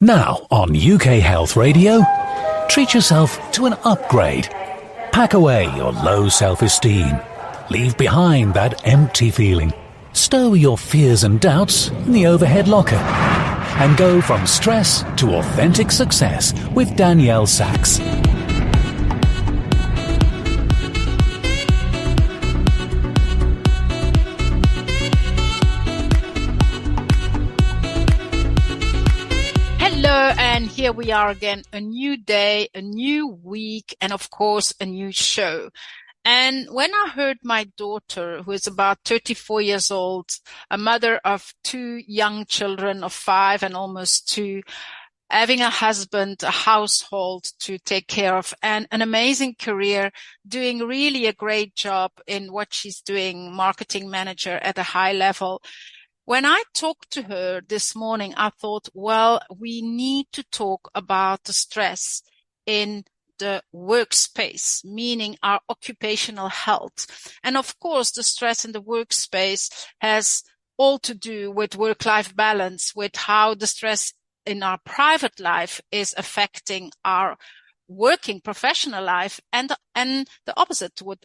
Now on UK Health Radio, treat yourself to an upgrade. Pack away your low self-esteem. Leave behind that empty feeling. Stow your fears and doubts in the overhead locker. And go from stress to authentic success with Danielle Sachs. Hello, and here we are again, a new day, a new week, and of course, a new show. And when I heard my daughter, who is about 34 years old, a mother of two young children of 5 and almost 2, having a husband, a household to take care of, and an amazing career, doing really a great job in what she's doing, marketing manager at a high level. When I talked to her this morning, I thought, well, we need to talk about the stress in the workspace, meaning our occupational health. And of course, the stress in the workspace has all to do with work-life balance, with how the stress in our private life is affecting our working professional life, and the opposite, with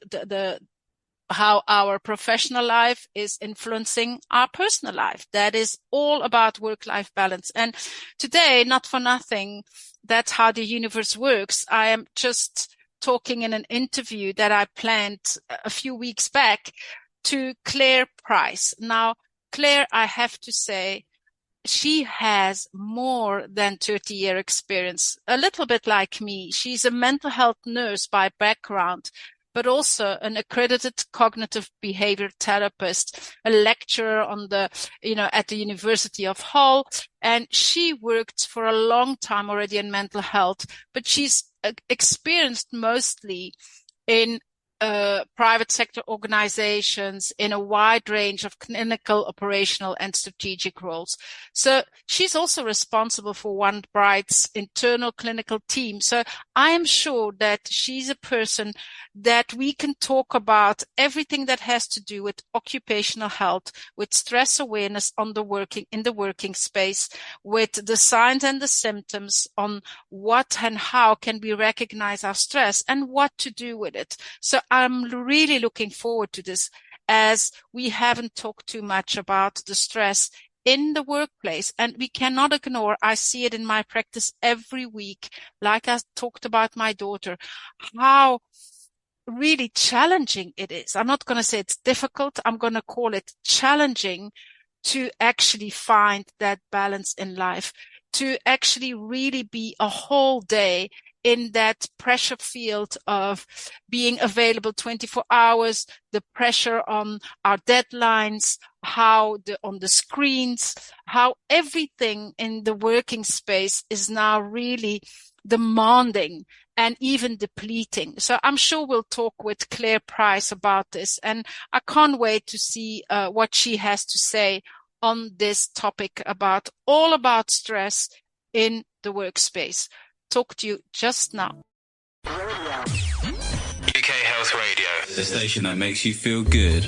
how our professional life is influencing our personal life. That is all about work-life balance. And today, not for nothing, that's how the universe works. I am just talking in an interview that I planned a few weeks back to Clare Price. Now, Clare, I have to say, she has more than 30-year experience, a little bit like me. She's a mental health nurse by background, but also an accredited cognitive behavior therapist, a lecturer on at the University of Hull. And she worked for a long time already in mental health, but she's experienced mostly in private sector organizations in a wide range of clinical, operational, and strategic roles. So she's also responsible for One Bright's internal clinical team. So I am sure that she's a person that we can talk about everything that has to do with occupational health, with stress awareness in the working space, with the signs and the symptoms on what and how can we recognize our stress and what to do with it. So I'm really looking forward to this, as we haven't talked too much about the stress in the workplace, and we cannot ignore, I see it in my practice every week, like I talked about my daughter, how really challenging it is. I'm not going to say it's difficult. I'm going to call it challenging to actually find that balance in life, to actually really be a whole day in that pressure field of being available 24 hours, the pressure on our deadlines, on the screens, how everything in the working space is now really demanding and even depleting. So I'm sure we'll talk with Clare Price about this, and I can't wait to see what she has to say on this topic all about stress in the workspace. Talk to you just now. UK Health Radio, the station that makes you feel good.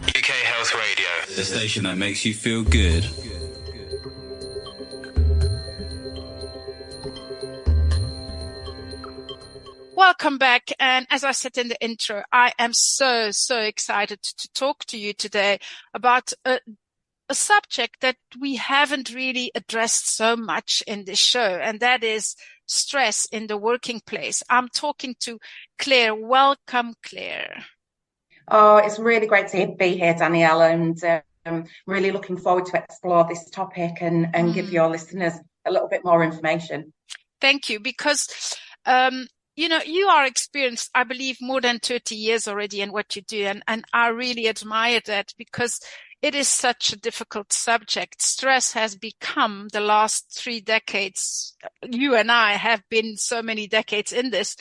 UK Health Radio, the station that makes you feel good. Welcome back. And as I said in the intro, I am so excited to talk to you today about a subject that we haven't really addressed so much in this show, and that is stress in the working place. I'm talking to Clare. Welcome, Clare. Oh, it's really great to be here, Danielle, and I'm really looking forward to explore this topic and give your listeners a little bit more information. Thank you, because you are experienced, I believe, more than 30 years already in what you do. And I really admire that, because it is such a difficult subject. Stress has become, the last 3 decades, you and I have been so many decades in this,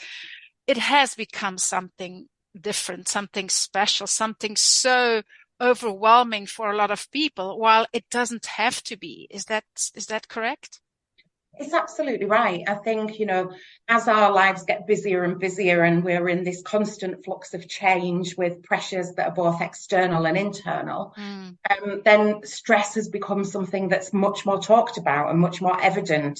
it has become something different, something special, something so overwhelming for a lot of people, while it doesn't have to be. Is that correct? It's absolutely right. I think, as our lives get busier and busier and we're in this constant flux of change with pressures that are both external and internal, then stress has become something that's much more talked about and much more evident.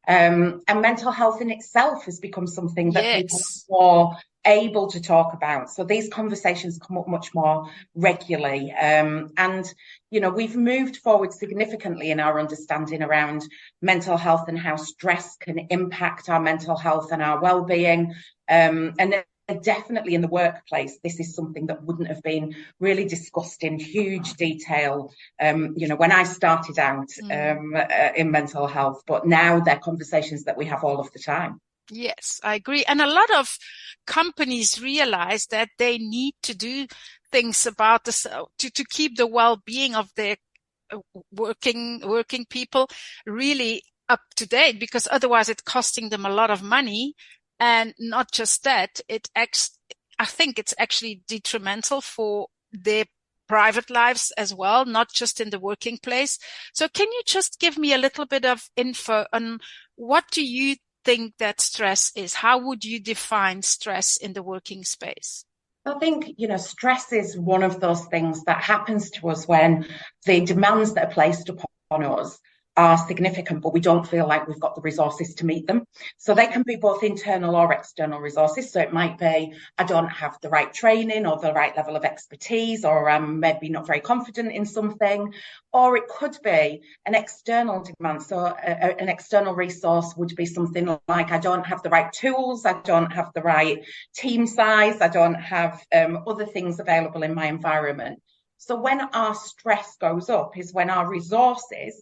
And mental health in itself has become something that people Yes. are more able to talk about. So these conversations come up much more regularly. And we've moved forward significantly in our understanding around mental health and how stress can impact our mental health and our well-being. And definitely in the workplace, this is something that wouldn't have been really discussed in huge detail, when I started out in mental health. But now they're conversations that we have all of the time. Yes, I agree. And a lot of companies realize that they need to do things about this to keep the well-being of their working people really up to date, because otherwise it's costing them a lot of money. And not just that, I think it's actually detrimental for their private lives as well, not just in the working place. So can you just give me a little bit of info on what do you think that stress is? How would you define stress in the working space? I think, stress is one of those things that happens to us when the demands that are placed upon us are significant, but we don't feel like we've got the resources to meet them. So they can be both internal or external resources. So it might be, I don't have the right training or the right level of expertise, or I'm maybe not very confident in something, or it could be an external demand. So an external resource would be something like, I don't have the right tools, I don't have the right team size, I don't have other things available in my environment. So when our stress goes up is when our resources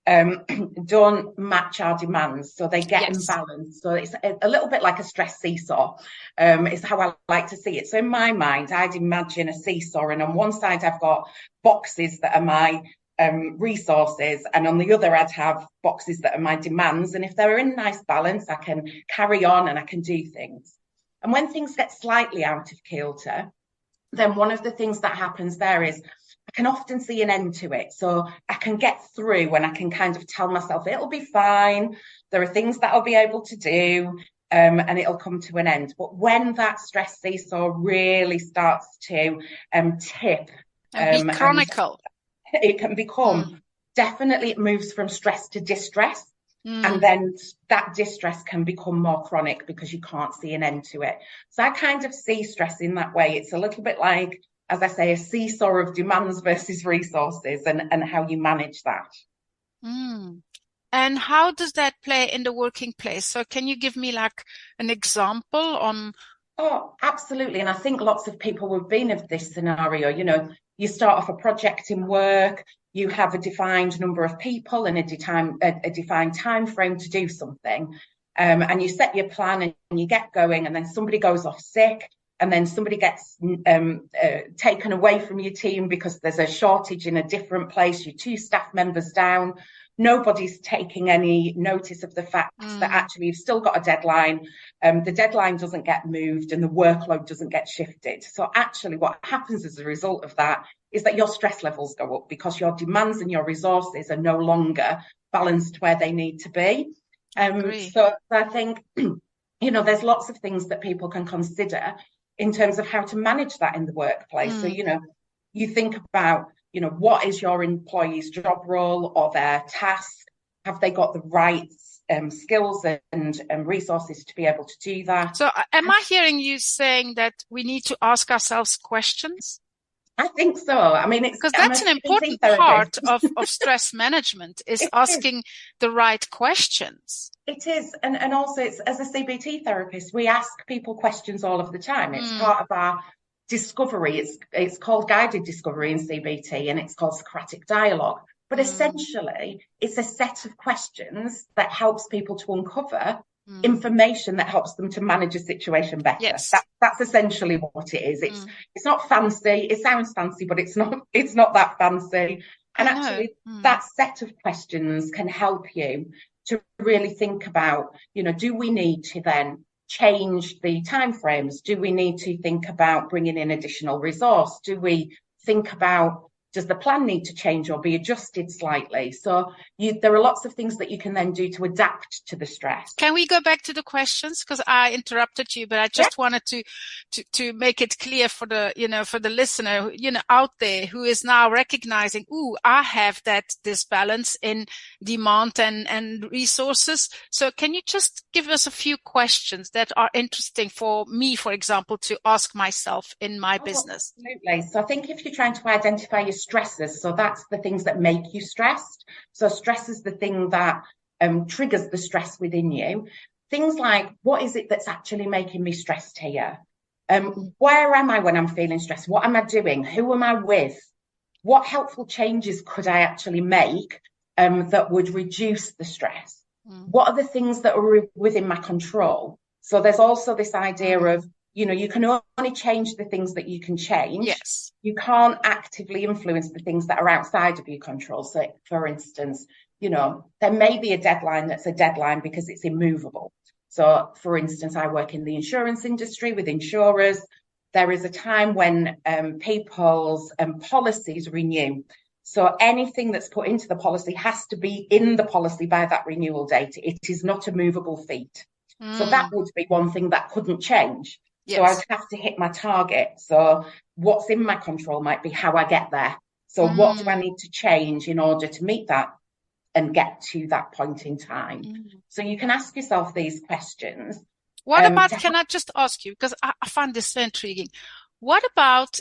don't match our demands, so they get imbalanced. So it's a little bit like a stress seesaw, is how I like to see it. So in my mind, I'd imagine a seesaw, and on one side I've got boxes that are my resources, and on the other I'd have boxes that are my demands. And if they're in nice balance, I can carry on and I can do things. And when things get slightly out of kilter, then one of the things that happens there is I can often see an end to it. So I can get through and I can kind of tell myself it'll be fine. There are things that I'll be able to do, and it'll come to an end. But when that stress seesaw really starts to tip and be chronical, it can become, definitely it moves from stress to distress. And then that distress can become more chronic because you can't see an end to it. So I kind of see stress in that way. It's a little bit like, as I say, a seesaw of demands versus resources, and how you manage that. And how does that play in the working place? So can you give me like an example on? Oh, absolutely. And I think lots of people have been in this scenario. You start off a project in work, you have a defined number of people and a defined time frame to do something. And you set your plan and you get going, and then somebody goes off sick, and then somebody gets taken away from your team because there's a shortage in a different place, you're 2 staff members down. Nobody's taking any notice of the fact that actually you've still got a deadline. The deadline doesn't get moved and the workload doesn't get shifted. So actually what happens as a result of that is that your stress levels go up because your demands and your resources are no longer balanced where they need to be. So I think, there's lots of things that people can consider in terms of how to manage that in the workplace. So, you think about, what is your employee's job role or their task? Have they got the right skills and resources to be able to do that? So am I hearing you saying that we need to ask ourselves questions? I think so. I mean, because that's an important part of stress management is asking the right questions. It is. And also, it's, as a CBT therapist, we ask people questions all of the time. It's part of our discovery. It's called guided discovery in CBT, and it's called Socratic dialogue. But essentially, it's a set of questions that helps people to uncover information that helps them to manage a situation better. Yes. That's essentially what it is. It's not fancy. It sounds fancy, but it's not that fancy. And actually, that set of questions can help you to really think about, do we need to then change the timeframes? Do we need to think about bringing in additional resource? Do we think about Does the plan need to change or be adjusted slightly? So there are lots of things that you can then do to adapt to the stress. Can we go back to the questions? Because I interrupted you, but I just wanted to make it clear for the listener, out there who is now recognizing, I have this balance in demand and resources. So can you just give us a few questions that are interesting for me, for example, to ask myself in my business? Absolutely. So I think if you're trying to identify your stressors, so that's the things that make you stressed. So stress is the thing that triggers the stress within you. Things like, what is it that's actually making me stressed here? Where am I when I'm feeling stressed? What am I doing? Who am I with? What helpful changes could I actually make that would reduce the stress? What are the things that are within my control? So there's also this idea of, you can only change the things that you can change. Yes. You can't actively influence the things that are outside of your control. So, for instance, there may be a deadline that's a deadline because it's immovable. So, for instance, I work in the insurance industry with insurers. There is a time when people's policies renew. So anything that's put into the policy has to be in the policy by that renewal date. It is not a movable feat. So that would be one thing that couldn't change. Yes. So I'd have to hit my target. So what's in my control might be how I get there. So what do I need to change in order to meet that and get to that point in time? So you can ask yourself these questions. What about, can I just ask you, because I find this so intriguing. What about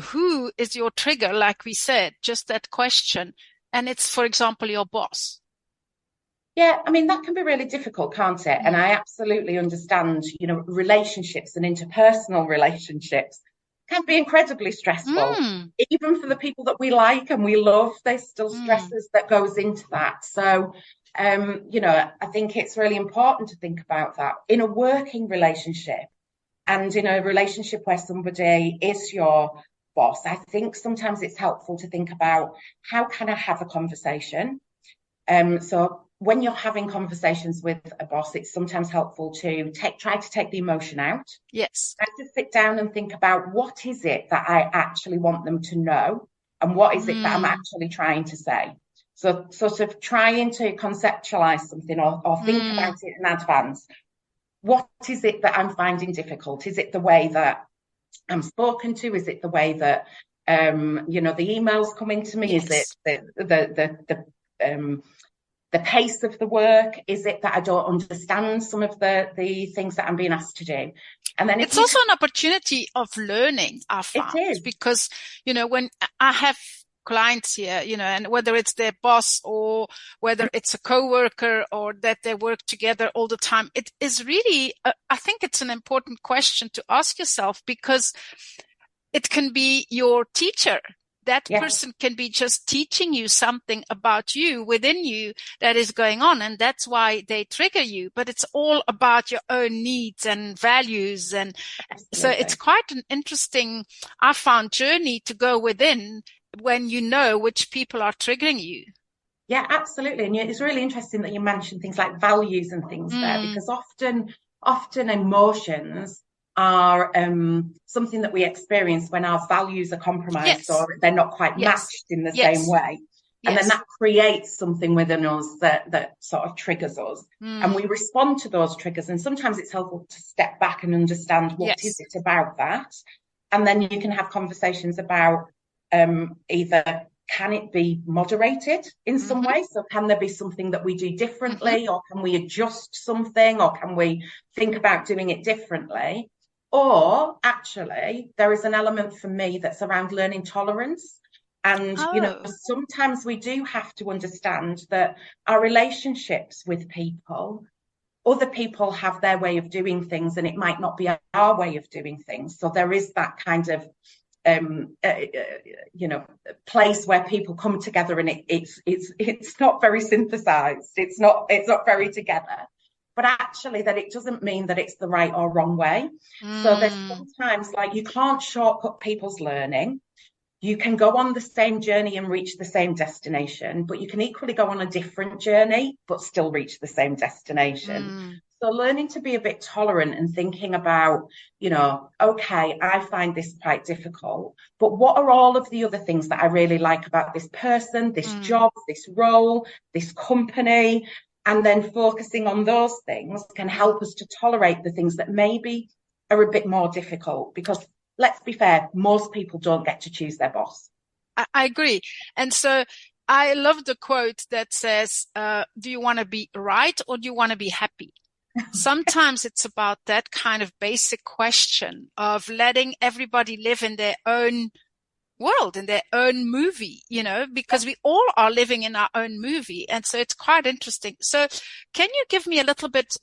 who is your trigger, like we said, just that question, and it's, for example, your boss? Yeah, I mean, that can be really difficult, can't it? And I absolutely understand, relationships and interpersonal relationships can be incredibly stressful. Even for the people that we like and we love, there's still stresses that goes into that. So, I think it's really important to think about that in a working relationship and in a relationship where somebody is your boss. I think sometimes it's helpful to think about, how can I have a conversation? So when you're having conversations with a boss, it's sometimes helpful to try to take the emotion out. Yes. Try to sit down and think about, what is it that I actually want them to know? And what is it that I'm actually trying to say? So sort of trying to conceptualize something or think about it in advance. What is it that I'm finding difficult? Is it the way that I'm spoken to? Is it the way that, the emails come into me? Yes. Is it the pace of the work? Is it that I don't understand some of the things that I'm being asked to do? And then it's also an opportunity of learning, I found. It is. Because, when I have clients here, and whether it's their boss or whether it's a coworker or that they work together all the time, it is really, I think it's an important question to ask yourself, because it can be your teacher. That person can be just teaching you something about you, within you, that is going on. And that's why they trigger you. But it's all about your own needs and values. And so it's quite an interesting, I found, journey to go within when you know which people are triggering you. Yeah, absolutely. And it's really interesting that you mentioned things like values and things there, because often emotions are something that we experience when our values are compromised or they're not quite matched in the same way. And then that creates something within us that sort of triggers us. And we respond to those triggers. And sometimes it's helpful to step back and understand what is it about that. And then you can have conversations about either, can it be moderated in some way? So can there be something that we do differently, or can we adjust something, or can we think about doing it differently? Or actually, there is an element for me that's around learning tolerance. And, sometimes we do have to understand that our relationships with people, other people have their way of doing things, and it might not be our way of doing things. So there is that kind of, place where people come together, and it's not very synthesized. It's not very together. But actually, that it doesn't mean that it's the right or wrong way. So there's sometimes, like, you can't shortcut people's learning. You can go on the same journey and reach the same destination, but you can equally go on a different journey, but still reach the same destination. So learning to be a bit tolerant and thinking about, okay, I find this quite difficult, but what are all of the other things that I really like about this person, this job, this role, this company? And then focusing on those things can help us to tolerate the things that maybe are a bit more difficult, because let's be fair, most people don't get to choose their boss. I agree. And so I love the quote that says, do you want to be right or do you want to be happy? Sometimes it's about that kind of basic question of letting everybody live in their own world, in their own movie, because we all are living in our own movie. And so it's quite interesting. So can you give me a little bit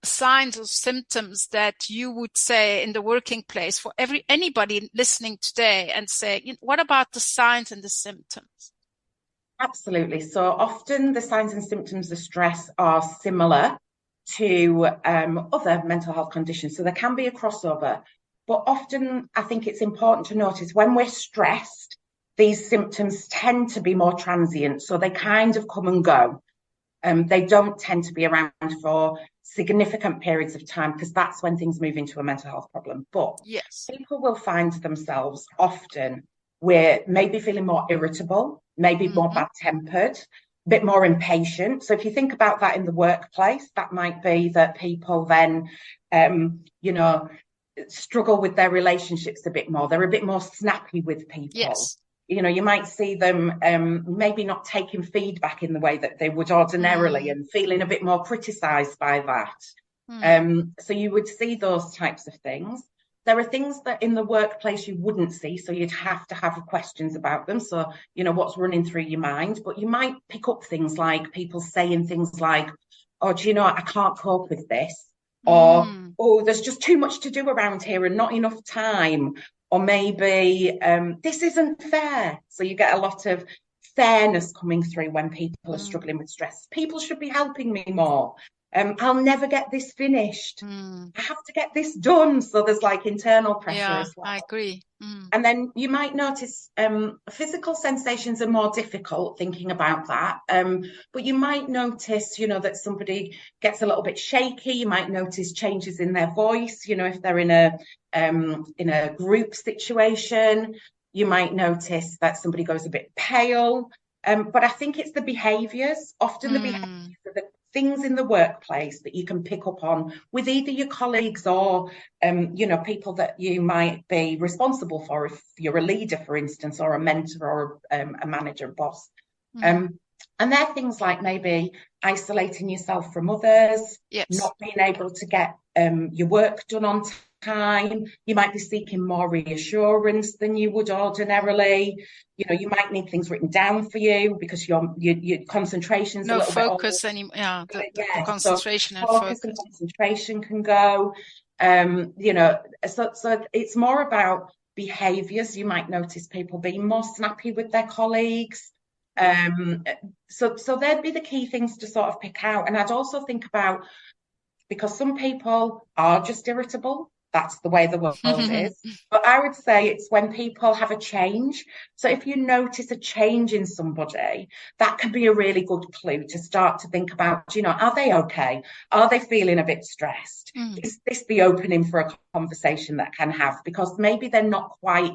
signs or symptoms that you would say in the working place for anybody listening today, and say, what about the signs and the symptoms? Absolutely. So often the signs and symptoms of stress are similar to other mental health conditions. So there can be a crossover. But often I think it's important to notice when we're stressed, these symptoms tend to be more transient. So they kind of come and go. They don't tend to be around for significant periods of time, because that's when things move into a mental health problem. But yes, people will find themselves often with maybe feeling more irritable, maybe more bad-tempered, a bit more impatient. So if you think about that in the workplace, that might be that people then, struggle with their relationships a bit more. They're a bit more snappy with people. Yes. You might see them maybe not taking feedback in the way that they would ordinarily, and feeling a bit more criticised by that. So you would see those types of things. There are things that in the workplace you wouldn't see, so you'd have to have questions about them. So, what's running through your mind. But you might pick up things like people saying things like, oh, do you know, I can't cope with this. Or, oh, there's just too much to do around here and not enough time. Or maybe this isn't fair. So you get a lot of fairness coming through when people are struggling with stress. People should be helping me more. I'll never get this finished. I have to get this done. So there's like internal pressure as well. I agree. And then you might notice physical sensations are more difficult, thinking about that. But you might notice, that somebody gets a little bit shaky. You might notice changes in their voice, if they're in a group situation. You might notice that somebody goes a bit pale. But I think it's the behaviours, often the behaviours are the things in the workplace that you can pick up on with either your colleagues or, people that you might be responsible for, if you're a leader, for instance, or a mentor or a manager, boss. And they're things like maybe isolating yourself from others, not being able to get your work done on time. You might be seeking more reassurance than you would ordinarily. You might need things written down for you because your concentration's a little focus bit anymore. The concentration and focus and concentration can go. So it's more about behaviours. You might notice people being more snappy with their colleagues. So there'd be the key things to sort of pick out. And I'd also think about, because some people are just irritable. That's the way the world is. But I would say it's when people have a change. So if you notice a change in somebody, that can be a really good clue to start to think about, are they okay? Are they feeling a bit stressed? Is this the opening for a conversation that can have? Because maybe they're not quite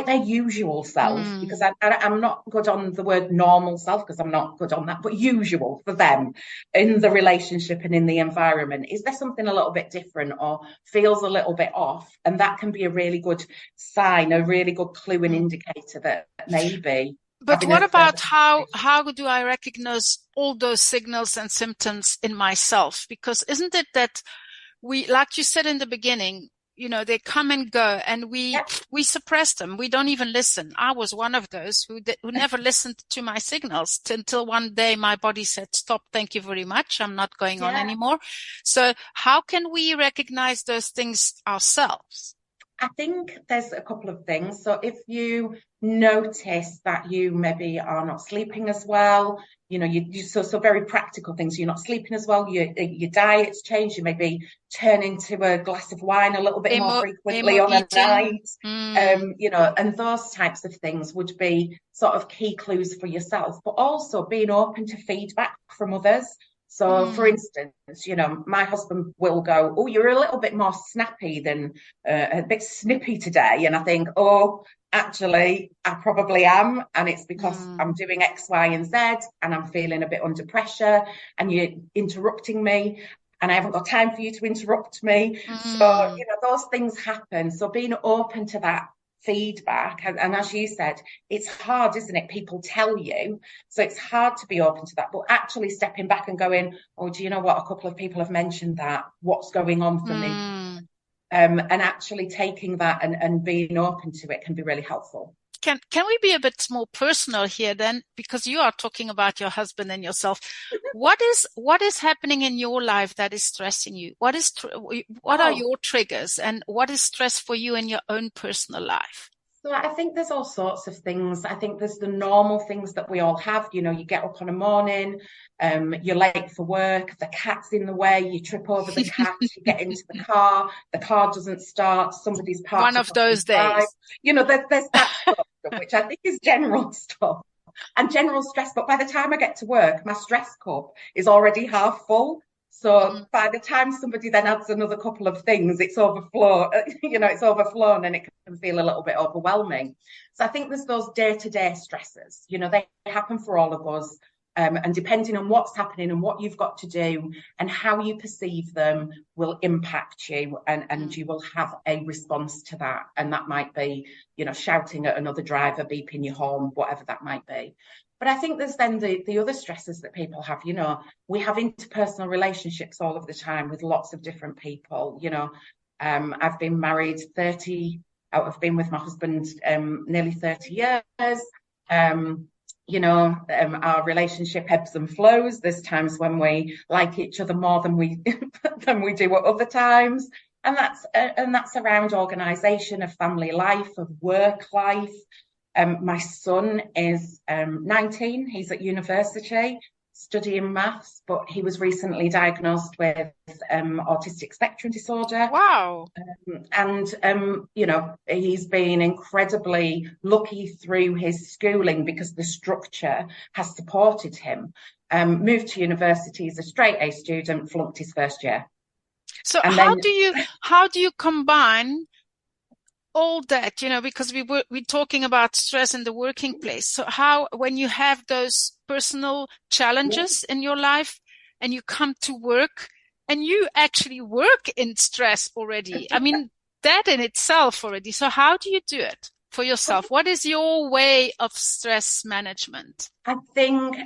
their usual self, because I'm not good on the word normal self, because I'm not good on that, but usual for them in the relationship and in the environment. Is there something a little bit different or feels a little bit off? And that can be a really good sign, a really good clue and indicator that maybe. But what about how do I recognize all those signals and symptoms in myself? Because isn't it that we, like you said in the beginning, they come and go, and we suppress them. We don't even listen. I was one of those who never listened to my signals until one day my body said, stop, thank you very much. I'm not going on anymore. So how can we recognize those things ourselves? I think there's a couple of things. So if you notice that you maybe are not sleeping as well, so very practical things. You're not sleeping as well. Your diet's changed. You maybe turn to a glass of wine a little bit more frequently on a night. And those types of things would be sort of key clues for yourself. But also being open to feedback from others. So, for instance, my husband will go, "Oh, you're a little bit more snappy than a bit snippy today." And I think, "Oh, actually, I probably am. And it's because I'm doing X, Y, and Z, and I'm feeling a bit under pressure, and you're interrupting me, and I haven't got time for you to interrupt me." So, those things happen. So being open to that feedback, and as you said, it's hard, isn't it? People tell you, so it's hard to be open to that, but actually stepping back and going, "Oh, do you know what? A couple of people have mentioned that. What's going on for me?" And actually taking that and being open to it can be really helpful. Can we be a bit more personal here then? Because you are talking about your husband and yourself. What is happening in your life that is stressing you? What are your triggers, and what is stress for you in your own personal life? So I think there's all sorts of things. I think there's the normal things that we all have. You get up on a morning, you're late for work, the cat's in the way, you trip over the cat, you get into the car doesn't start, somebody's parked. One of those days. There's that stuff, which I think is general stuff and general stress. But by the time I get to work, my stress cup is already half full. So by the time somebody then adds another couple of things, it's overflown, and it can feel a little bit overwhelming. So I think there's those day-to-day stresses, they happen for all of us. And depending on what's happening and what you've got to do and how you perceive them will impact you, and you will have a response to that. And that might be, shouting at another driver, beeping your horn, whatever that might be. But I think there's then the other stresses that people have. We have interpersonal relationships all of the time with lots of different people. I've been married I've been with my husband nearly 30 years. Our relationship ebbs and flows. There's times when we like each other more than we do at other times. And that's around organisation of family life, of work life. My son is 19. He's at university studying maths, but he was recently diagnosed with autistic spectrum disorder. Wow. He's been incredibly lucky through his schooling because the structure has supported him. Moved to university, he's a straight A student, flunked his first year. So how do you combine all that, because we're talking about stress in the working place. So when you have those personal challenges in your life and you come to work and you actually work in stress already, I mean, that in itself already. So how do you do it for yourself? What is your way of stress management? I think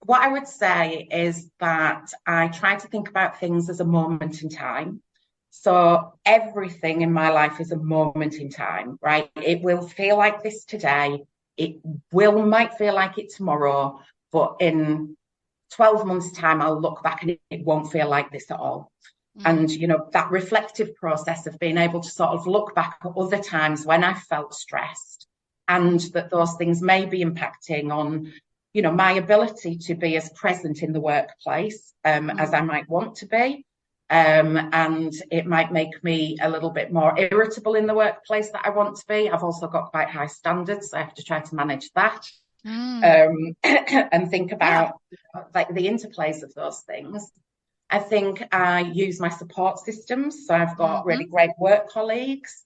what I would say is that I try to think about things as a moment in time. So everything in my life is a moment in time, right? It will feel like this today. It might feel like it tomorrow, but in 12 months' time, I'll look back and it won't feel like this at all. And, that reflective process of being able to sort of look back at other times when I felt stressed and that those things may be impacting on, my ability to be as present in the workplace as I might want to be. And it might make me a little bit more irritable in the workplace that I want to be. I've also got quite high standards, so I have to try to manage that and think about the interplays of those things. I think I use my support systems. So I've got really great work colleagues.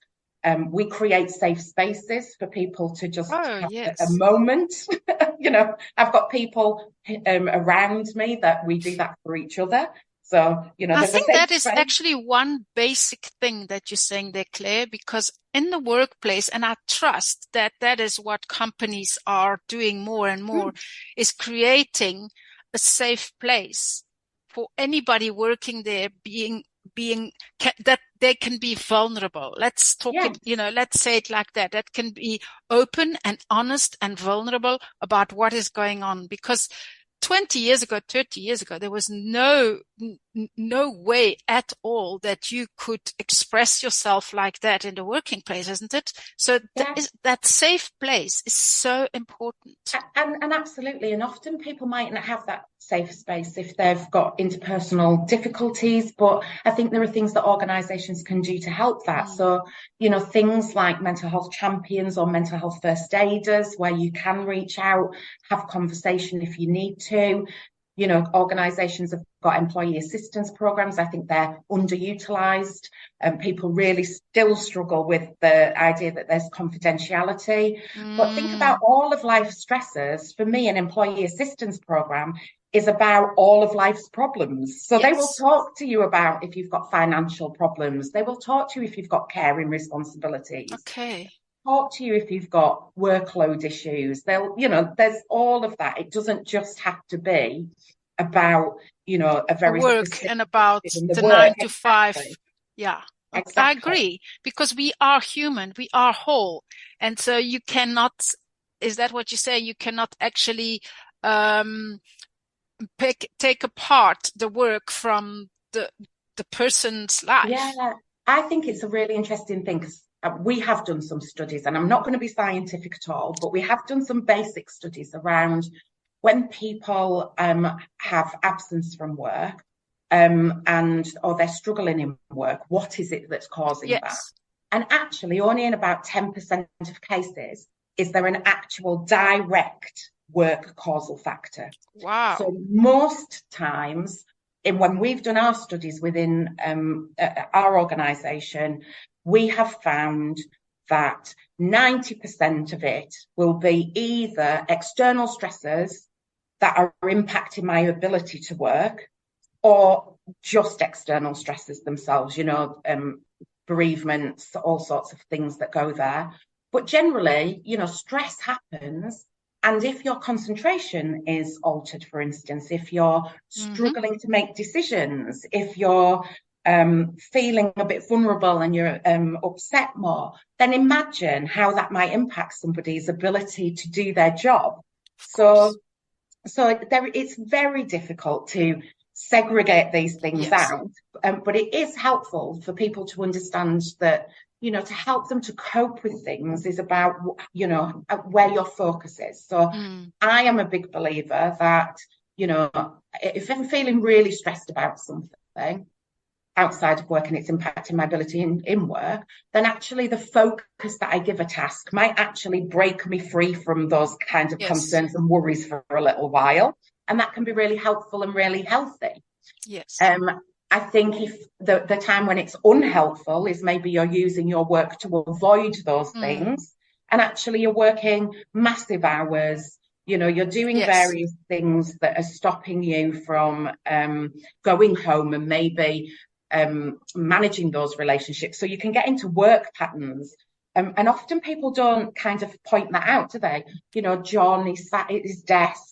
We create safe spaces for people to just have a moment. I've got people around me that we do that for each other. So, I think that is actually one basic thing that you're saying there, Claire, because in the workplace, and I trust that that is what companies are doing more and more, is creating a safe place for anybody working there that they can be vulnerable. Let's talk let's say it like that. That can be open and honest and vulnerable about what is going on, because 20 years ago, 30 years ago, there was no way at all that you could express yourself like that in the working place, isn't it? So that safe place is so important. And absolutely. And often people might not have that safe space if they've got interpersonal difficulties, but I think there are things that organisations can do to help that. So, things like mental health champions or mental health first aiders, where you can reach out, have conversation if you need to. Organisations have got employee assistance programs. I think they're underutilised, and people really still struggle with the idea that there's confidentiality. But think about all of life's stressors. For me, an employee assistance program is about all of life's problems. So they will talk to you about if you've got financial problems. They will talk to you if you've got caring responsibilities. Okay. Talk to you if you've got workload issues. There's all of that. It doesn't just have to be about, a very work and about the work. 9 to 5. Exactly. Yeah. Exactly. I agree, because we are human, we are whole. And so you cannot, is that what you say? You cannot actually take apart the work from the person's life. Yeah, I think it's a really interesting thing, because we have done some studies, and I'm not going to be scientific at all, but we have done some basic studies around when people have absence from work or they're struggling in work, what is it that's causing that? And actually, only in about 10% of cases is there an actual direct work causal factor. Wow. So most times, when we've done our studies within our organisation, we have found that 90% of it will be either external stressors that are impacting my ability to work, or just external stressors themselves, bereavements, all sorts of things that go there. But generally, stress happens. And if your concentration is altered, for instance, if you're struggling to make decisions, if you're feeling a bit vulnerable and you're upset more, then imagine how that might impact somebody's ability to do their job. So it's very difficult to segregate these things out, but it is helpful for people to understand that, to help them to cope with things is about, where your focus is. So I am a big believer that, if I'm feeling really stressed about something outside of work and it's impacting my ability in work, then actually the focus that I give a task might actually break me free from those kinds of concerns and worries for a little while. And that can be really helpful and really healthy. Yes. I think if the time when it's unhelpful is maybe you're using your work to avoid those things, and actually you're working massive hours, you're doing various things that are stopping you from going home and maybe managing those relationships. So you can get into work patterns. And often people don't kind of point that out, do they? John, he's sat at his desk.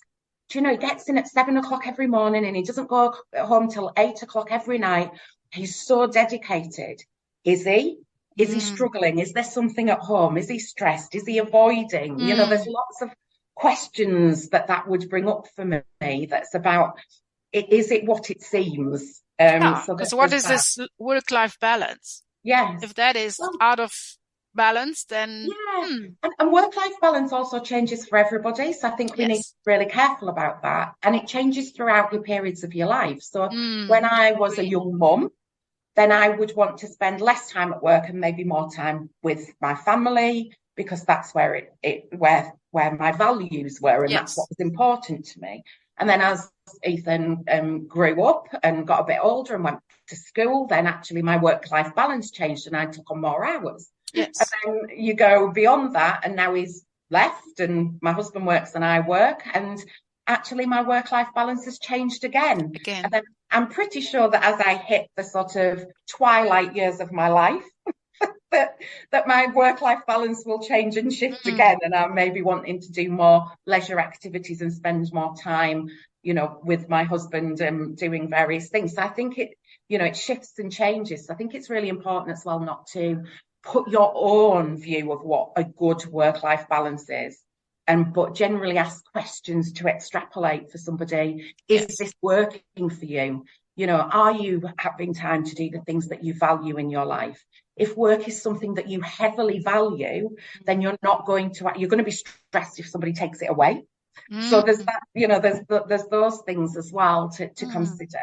He gets in at 7 o'clock every morning and he doesn't go home till 8 o'clock every night. He's so dedicated. Is he? Is he struggling? Is there something at home? Is he stressed? Is he avoiding? There's lots of questions that would bring up for me. That's about, is it what it seems? Because what is this work-life balance? Yes. If that is out of balance, then and work-life balance also changes for everybody, so I think we need to be really careful about that, and it changes throughout your periods of your life. So when I was a young mum, then I would want to spend less time at work and maybe more time with my family, because that's where where my values were, and that's what was important to me. And then as Ethan grew up and got a bit older and went to school, then actually my work-life balance changed and I took on more hours. Yes. And then you go beyond that, and now he's left and my husband works and I work, and actually my work-life balance has changed again. And then I'm pretty sure that as I hit the sort of twilight years of my life, that my work-life balance will change and shift again, and I'm maybe wanting to do more leisure activities and spend more time, with my husband doing various things. So I think it shifts and changes. So I think it's really important as well not to put your own view of what a good work-life balance is, but generally ask questions to extrapolate for somebody. Is this working for you? Are you having time to do the things that you value in your life? If work is something that you heavily value, then you're going to be stressed if somebody takes it away. So there's that, there's those things as well to consider.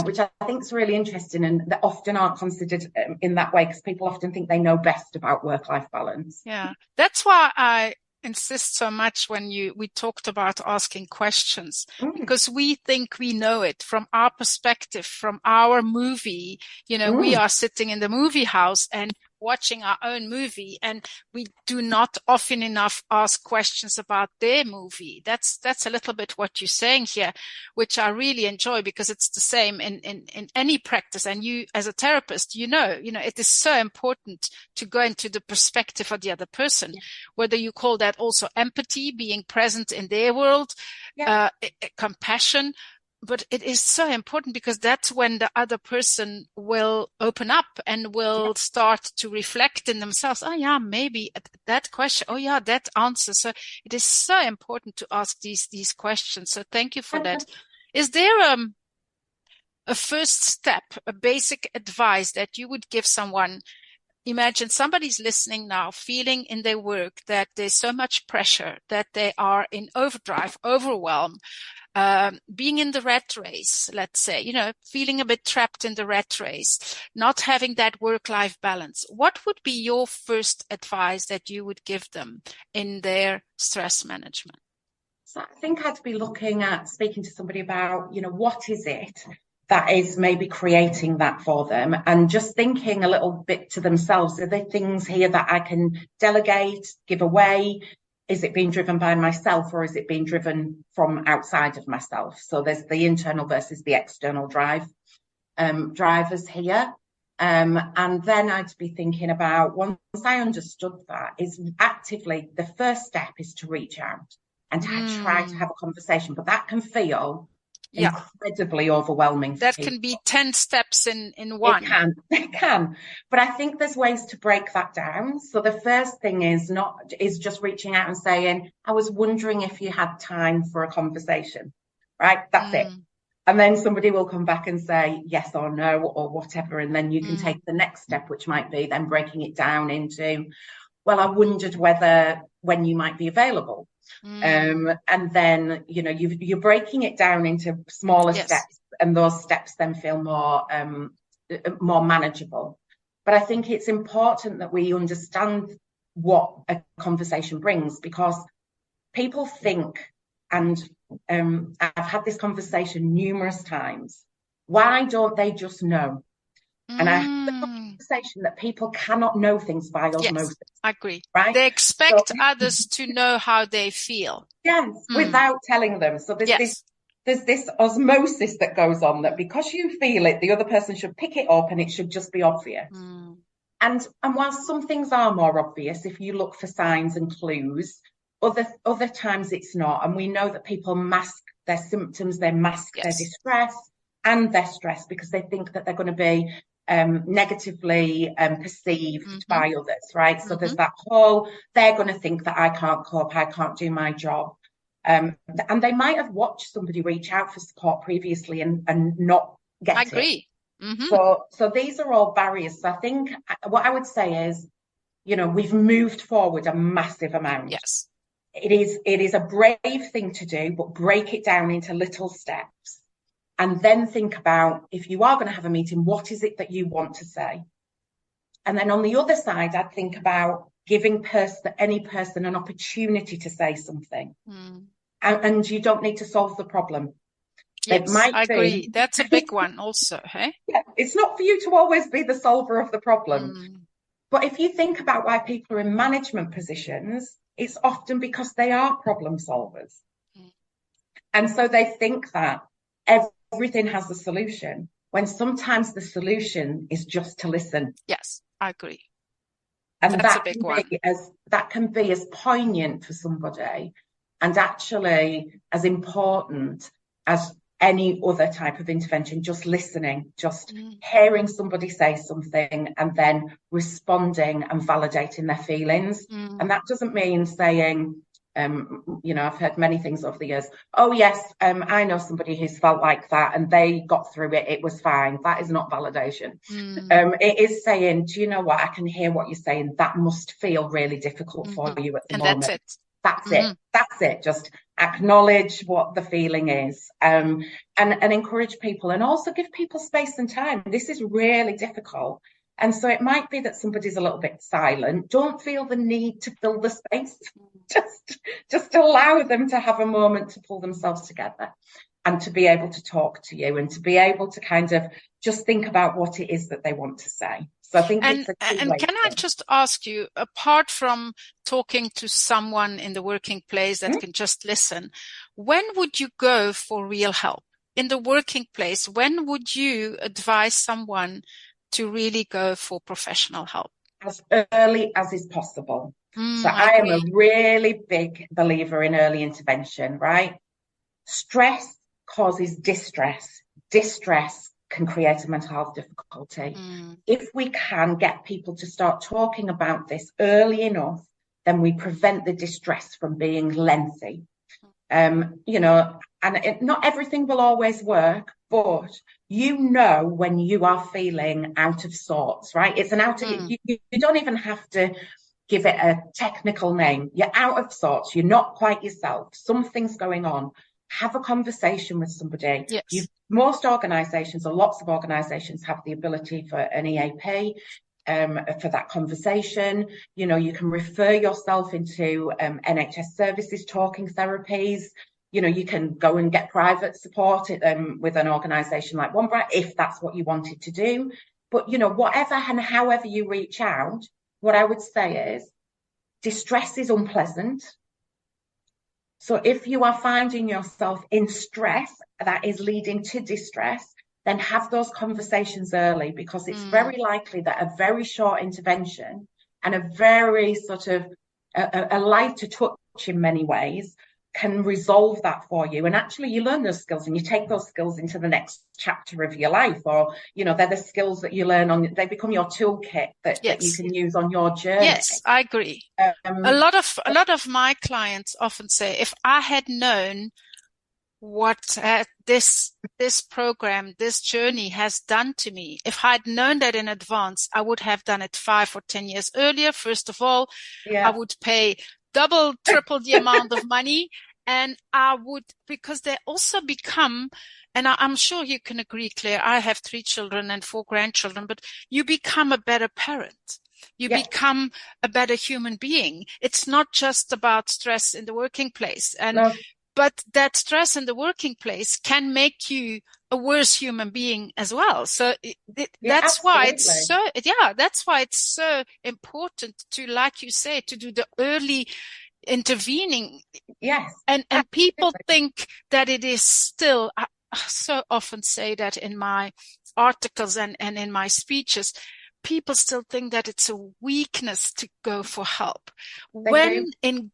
Which I think is really interesting, and that often aren't considered in that way, because people often think they know best about work-life balance. Yeah, that's why insist so much when we talked about asking questions, because we think we know it from our perspective, from our movie. We are sitting in the movie house and watching our own movie, and we do not often enough ask questions about their movie. That's a little bit what you're saying here, which I really enjoy, because it's the same in any practice. And you, as a therapist, it is so important to go into the perspective of the other person, whether you call that also empathy, being present in their world, compassion. But it is so important, because that's when the other person will open up and will start to reflect in themselves. Oh yeah, maybe that question. Oh yeah, that answer. So it is so important to ask these questions. So thank you for that. Is there a first step, a basic advice that you would give someone? Imagine somebody's listening now, feeling in their work that there's so much pressure, that they are in overdrive, overwhelm, being in the rat race, let's say, feeling a bit trapped in the rat race, not having that work-life balance. What would be your first advice that you would give them in their stress management? So I think I'd be looking at speaking to somebody about, what is it that is maybe creating that for them, and just thinking a little bit to themselves, are there things here that I can delegate, give away? Is it being driven by myself, or is it being driven from outside of myself? So there's the internal versus the external drivers here. And then I'd be thinking about, once I understood that, is actively, the first step is to reach out and to try to have a conversation. But that can feel incredibly overwhelming for that people. Can be 10 steps in one. It can. But I think there's ways to break that down. So the first thing is just reaching out and saying, I was wondering if you had time for a conversation, right? That's it. And then somebody will come back and say yes or no or whatever. And then you can take the next step, which might be then breaking it down into, well, I wondered when you might be available. And then, you're breaking it down into smaller steps, and those steps then feel more manageable. But I think it's important that we understand what a conversation brings, because people think, and I've had this conversation numerous times, why don't they just know? And I have the conversation that people cannot know things by osmosis. Yes, I agree. Right? They expect others to know how they feel. Yes, without telling them. So there's this osmosis that goes on, that because you feel it, the other person should pick it up and it should just be obvious. And while some things are more obvious, if you look for signs and clues, other times it's not. And we know that people mask their symptoms, they mask their distress and their stress, because they think that they're going to be negatively perceived by others, right? So there's that whole, they're going to think that I can't cope, I can't do my job. And they might have watched somebody reach out for support previously and not get it. I agree. So these are all barriers. So I think what I would say is, we've moved forward a massive amount. Yes. It is a brave thing to do, but break it down into little steps. And then think about, if you are going to have a meeting, what is it that you want to say? And then on the other side, I'd think about giving any person an opportunity to say something. And you don't need to solve the problem. Yes, I agree. That's a big one also, hey? Yeah, it's not for you to always be the solver of the problem. But if you think about why people are in management positions, it's often because they are problem solvers. And so they think that everything has a solution, when sometimes the solution is just to listen. Yes, I agree. And that's a big one. That can be as poignant for somebody, and actually as important as any other type of intervention, just listening, just hearing somebody say something and then responding and validating their feelings. And that doesn't mean saying, I've heard many things over the years. Oh, yes, I know somebody who's felt like that and they got through it. It was fine. That is not validation. It is saying, do you know what? I can hear what you're saying. That must feel really difficult for you at the moment. That's it. That's it. That's it. Just acknowledge what the feeling is, and encourage people, and also give people space and time. This is really difficult. And so it might be that somebody's a little bit silent. Don't feel the need to fill the space. Just allow them to have a moment to pull themselves together and to be able to talk to you and to be able to kind of just think about what it is that they want to say. So I think it's a and can I just ask you, apart from talking to someone in the working place that can just listen, when would you go for real help? In the working place, when would you advise someone to really go for professional help? As early as is possible. So I am a really big believer in early intervention, right? Stress causes distress. Distress can create a mental health difficulty. If we can get people to start talking about this early enough, then we prevent the distress from being lengthy. Not everything will always work, but when you are feeling out of sorts, right? It's an out of, you don't even have to give it a technical name. You're out of sorts. You're not quite yourself. Something's going on. Have a conversation with somebody. Yes. Most organisations, or lots of organisations, have the ability for an EAP for that conversation. You can refer yourself into NHS services, talking therapies. You can go and get private support with an organisation like One Bright if that's what you wanted to do. But, whatever and however you reach out, what I would say is distress is unpleasant. So if you are finding yourself in stress that is leading to distress, then have those conversations early, because it's very likely that a very short intervention and a very sort of a light to touch in many ways can resolve that for you. And actually you learn those skills and you take those skills into the next chapter of your life, or, they're the skills that you learn they become your toolkit that you can use on your journey. Yes, I agree. A lot of my clients often say, if I had known what this program, this journey has done to me, if I'd known that in advance, I would have done it 5 or 10 years earlier. First of all, I would pay double, triple the amount of money. And I would, because they also become, and I'm sure you can agree, Claire, I have 3 children and 4 grandchildren, but you become a better parent. You become a better human being. It's not just about stress in the working place. But that stress in the working place can make you a worse human being as well. So that's why it's so important to, like you say, to do the early intervening. Yes. And people think that it is still, I so often say that in my articles and in my speeches, people still think that it's a weakness to go for help. In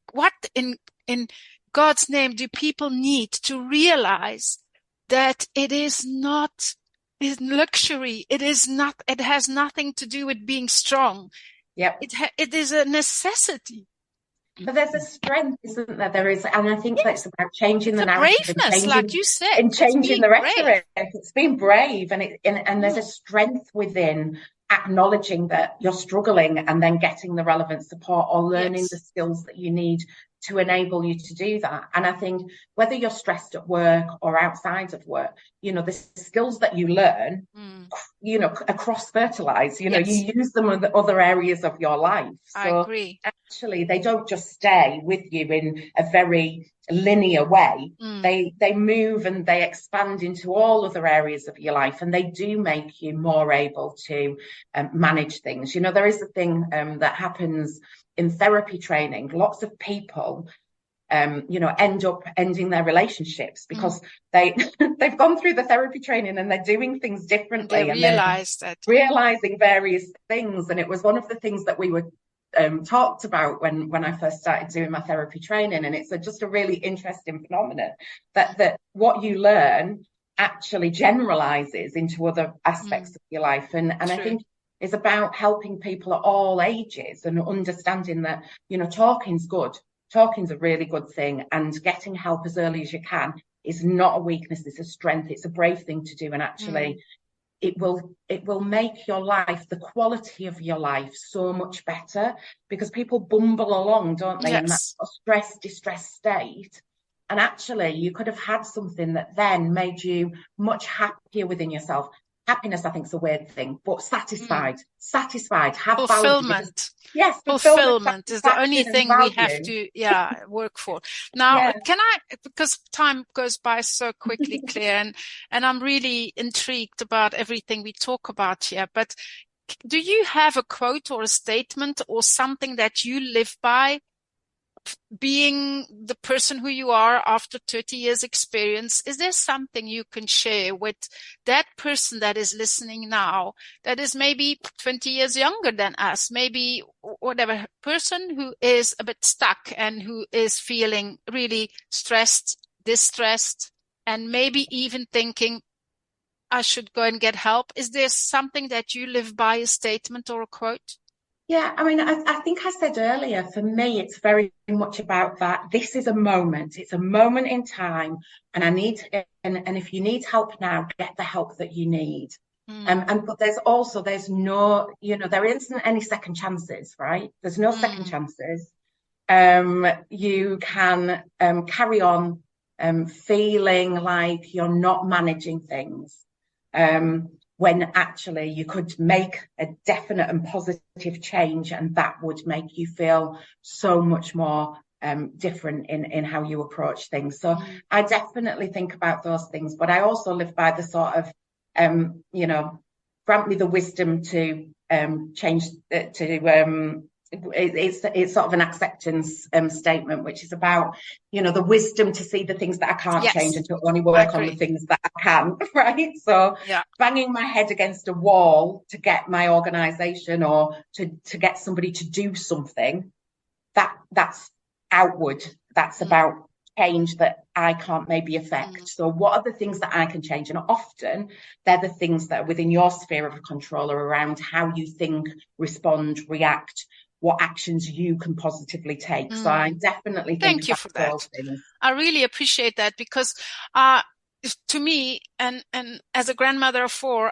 God's name do people need to realize that it is not luxury? It has nothing to do with being strong. Yeah. It is a necessity. But there's a strength, isn't there? There is, and I think that's about changing the narrative, braveness, like you said, and changing the rhetoric. It's being brave, and there's a strength within acknowledging that you're struggling and then getting the relevant support or learning the skills that you need to enable you to do that. And I think whether you're stressed at work or outside of work, the skills that you learn, are cross-fertilized. You use them in the other areas of your life. So I agree. Actually, they don't just stay with you in a very linear way. They move and they expand into all other areas of your life, and they do make you more able to manage things. There is a thing that happens in therapy training. Lots of people end up ending their relationships because they've gone through the therapy training and they're doing things differently. They realize that. Realizing various things. And it was one of the things that we were talked about when I first started doing my therapy training. And it's just a really interesting phenomenon that what you learn actually generalizes into other aspects of your life. And I think it's about helping people at all ages and understanding that, talking's good. Talking's a really good thing, and getting help as early as you can is not a weakness. It's a strength. It's a brave thing to do. And actually it will make your life, the quality of your life, so much better, because people bumble along, don't they? In that stress, distress state. And actually you could have had something that then made you much happier within yourself, happiness, I think, is a weird thing, but satisfied, have value. Fulfillment. Yes, Fulfillment is the only satisfaction and thing we have value. to, work for. Now, Yeah. because time goes by so quickly, Claire, and I'm really intrigued about everything we talk about here, but do you have a quote or a statement or something that you live by, being the person who you are after 30 years experience? Is there something you can share with that person that is listening now, that is maybe 20 years younger than us, maybe whatever, person who is a bit stuck and who is feeling really stressed, distressed, and maybe even thinking, I should go and get help? Is there something that you live by, a statement or a quote? Yeah, I mean, I think I said earlier, for me, it's very much about that. This is a moment. It's a moment in time, and and if you need help now, get the help that you need. But there's no, there isn't any second chances, right? There's no second chances. You can carry on feeling like you're not managing things. When actually you could make a definite and positive change, and that would make you feel so much more different in how you approach things. So I definitely think about those things, but I also live by the sort of, grant me the wisdom to change, it's sort of an acceptance statement, which is about, the wisdom to see the things that I can't change and to only work on the things that I can, right? So banging my head against a wall to get my organization or to get somebody to do something, that's outward. That's about change that I can't maybe affect. So what are the things that I can change? And often they're the things that are within your sphere of control, or around how you think, respond, react, what actions you can positively take. So I definitely think thank you for that. I really appreciate that, because to me, and as a grandmother of 4,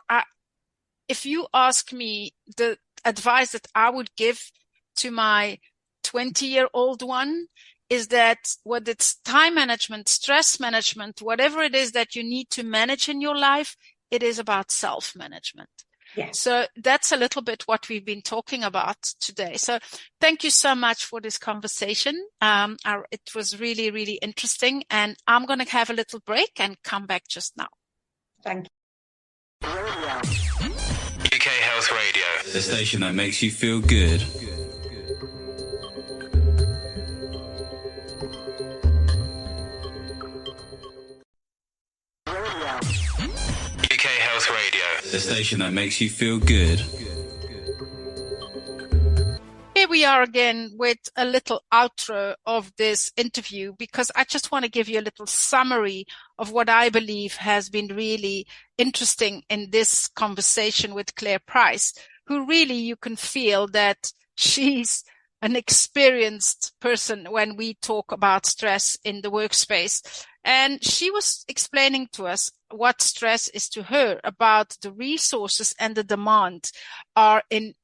if you ask me the advice that I would give to my 20-year-old one, is that whether it's time management, stress management, whatever it is that you need to manage in your life, it is about self-management. Yes. So that's a little bit what we've been talking about today. So thank you so much for this conversation. It was really, really interesting. And I'm going to have a little break and come back just now. Thank you. UK Health Radio, the station that makes you feel good. UK Health Radio, the station that makes you feel good. Here we are again with a little outro of this interview, because I just want to give you a little summary of what I believe has been really interesting in this conversation with Clare Price, who really, you can feel that she's an experienced person when we talk about stress in the workspace. And she was explaining to us what stress is to her, about the resources and the demand are in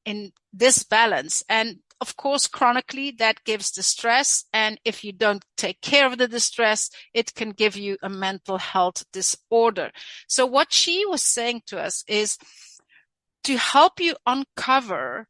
this balance. And of course, chronically, that gives the stress. And if you don't take care of the distress, it can give you a mental health disorder. So what she was saying to us is to help you uncover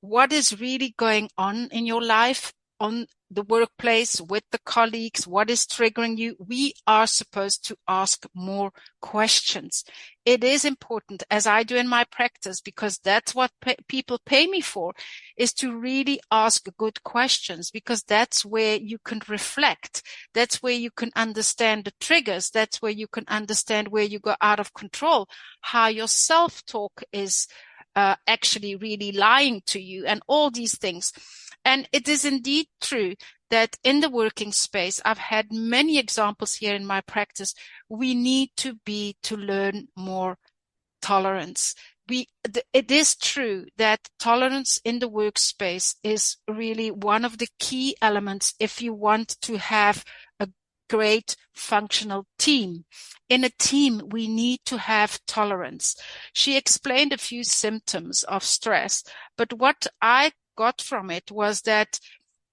what is really going on in your life, on the workplace, with the colleagues, what is triggering you. We are supposed to ask more questions. It is important, as I do in my practice, because that's what people pay me for, is to really ask good questions, because that's where you can reflect. That's where you can understand the triggers. That's where you can understand where you go out of control, how your self-talk is actually really lying to you, and all these things. And it is indeed true that in the working space, I've had many examples here in my practice. We need to learn more tolerance. It is true that tolerance in the workspace is really one of the key elements if you want to have a great functional team. In a team, we need to have tolerance. She explained a few symptoms of stress, but what I got from it was that,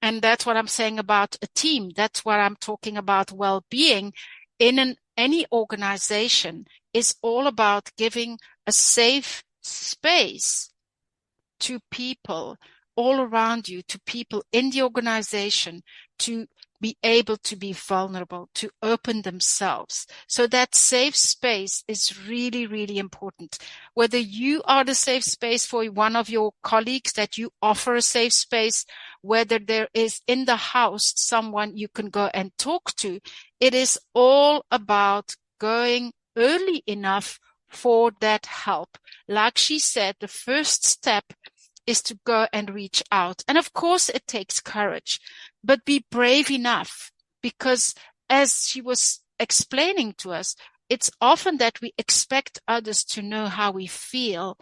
and that's what I'm saying about a team, that's what I'm talking about well-being. In an any organization is all about giving a safe space to people all around you, to people in the organization, to be able to be vulnerable, to open themselves. So that safe space is really, really important. Whether you are the safe space for one of your colleagues, that you offer a safe space, whether there is in the house someone you can go and talk to, it is all about going early enough for that help. Like she said, the first step is to go and reach out. And of course, it takes courage, but be brave enough, because as she was explaining to us, it's often that we expect others to know how we feel,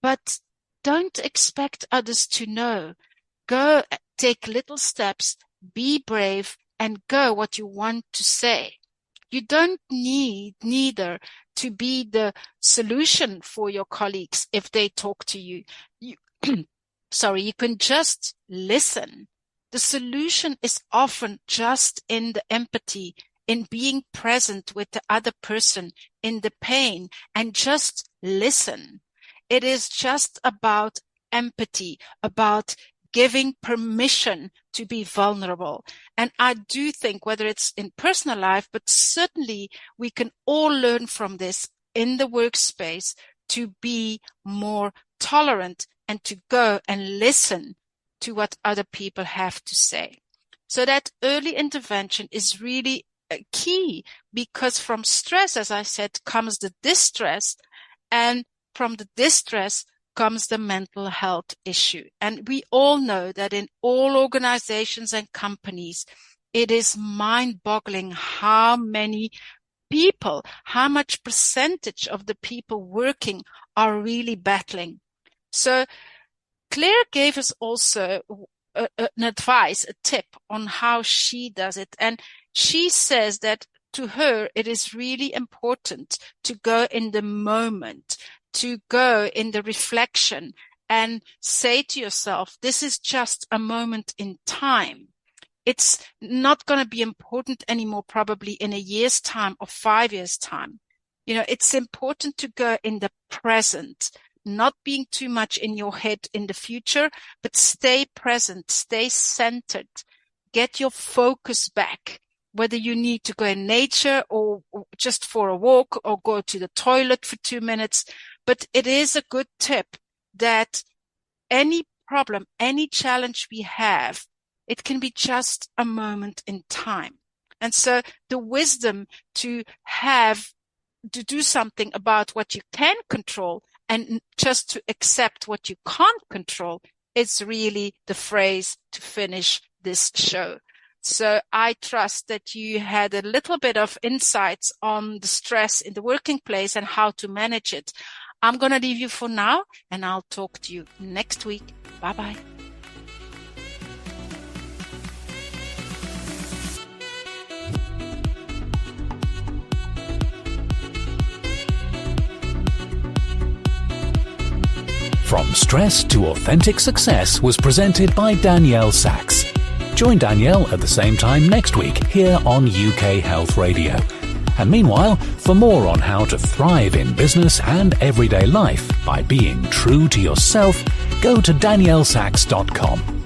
but don't expect others to know. Go take little steps, be brave, and go what you want to say. You don't need neither to be the solution for your colleagues if they talk to you. You can just listen. The solution is often just in the empathy, in being present with the other person in the pain, and just listen. It is just about empathy, about giving permission to be vulnerable. And I do think, whether it's in personal life, but certainly we can all learn from this in the workspace, to be more tolerant and to go and listen to what other people have to say. So that early intervention is really key, because from stress, as I said, comes the distress, and from the distress comes the mental health issue. And we all know that in all organizations and companies, it is mind-boggling how many people, how much percentage of the people working are really battling. So Claire gave us also an advice, a tip on how she does it. And she says that to her, it is really important to go in the moment, to go in the reflection and say to yourself, this is just a moment in time. It's not going to be important anymore, probably in a year's time or 5 years' time. It's important to go in the present, not being too much in your head in the future, but stay present, stay centered, get your focus back. Whether you need to go in nature or just for a walk or go to the toilet for 2 minutes. But it is a good tip that any problem, any challenge we have, it can be just a moment in time. And so the wisdom to do something about what you can control and just to accept what you can't control is really the phrase to finish this show. So I trust that you had a little bit of insights on the stress in the working place and how to manage it. I'm going to leave you for now, and I'll talk to you next week. Bye-bye. From Stress to Authentic Success was presented by Danielle Sachs. Join Danielle at the same time next week here on UK Health Radio. And meanwhile, for more on how to thrive in business and everyday life by being true to yourself, go to daniellesachs.com.